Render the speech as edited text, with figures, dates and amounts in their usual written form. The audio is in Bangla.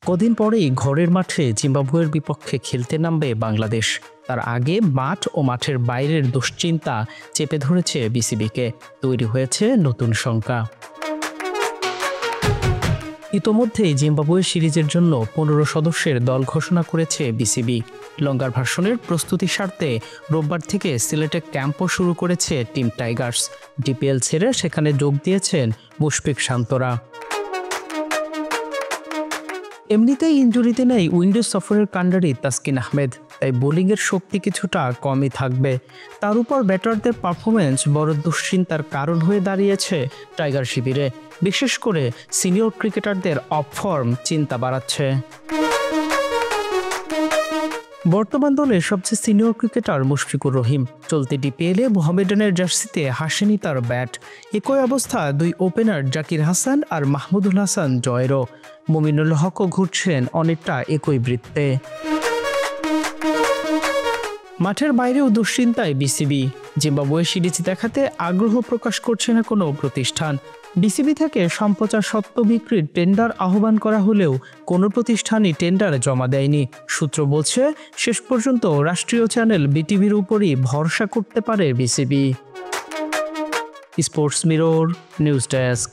কদিন পরেই ঘরের মাঠে জিম্বাবুয়ের বিপক্ষে খেলতে নামবে বাংলাদেশ। তার আগে মাঠ ও মাঠের বাইরের দুশ্চিন্তা চেপে ধরেছে বিসিবিকে। তৈরি হয়েছে নতুন শঙ্কা। ইতোমধ্যেই জিম্বাবুয়ে সিরিজের জন্য 15 সদস্যের দল ঘোষণা করেছে বিসিবি। লঙ্গার ভার্সনের প্রস্তুতি স্বার্থে রোববার থেকে সিলেটে ক্যাম্পও শুরু করেছে টিম টাইগার্স। ডিপিএল ছেড়ে সেখানে যোগ দিয়েছেন মুশফিক শান্তরা। এমনিতেই ইনজুরিতে নেই উইন্ডিজ সফরের কাণ্ডারি তাসকিন আহমেদ, তাই বোলিংয়ের শক্তি কিছুটা কমই থাকবে। তার উপর ব্যাটারদের পারফরমেন্স বড় দুশ্চিন্তার কারণ হয়ে দাঁড়িয়েছে টাইগার শিবিরে। বিশেষ করে সিনিয়র ক্রিকেটারদের অফ ফর্ম চিন্তা বাড়াচ্ছে। বর্তমান দলে সবচেয়ে সিনিয়র ক্রিকেটার মুশফিকুর রহিম। চলতি ডিপিএলে মোহামেডানের জার্সিতে হাসেনি তার ব্যাট। একই অবস্থা দুই ওপেনার জাকির হাসান আর মাহমুদুল হাসান জয়েরও। মুমিনুল হকও ঘুরছেন অনেকটা একই বৃত্তে। মাঠের বাইরেও দুশ্চিন্তায় বিসিবি। জিম্বাবুয়ে সিরিজ দেখাতে আগ্রহ প্রকাশ করছে না কোনো প্রতিষ্ঠান। বিসিবি থেকে সম্প্রচার স্বত্ব বিক্রির টেন্ডার আহ্বান করা হলেও কোনো প্রতিষ্ঠানই টেন্ডারে জমা দেয়নি। সূত্র বলছে, শেষ পর্যন্ত রাষ্ট্রীয় চ্যানেল বিটিভির উপরই ভরসা করতে পারে BCB. Sports mirror, news desk.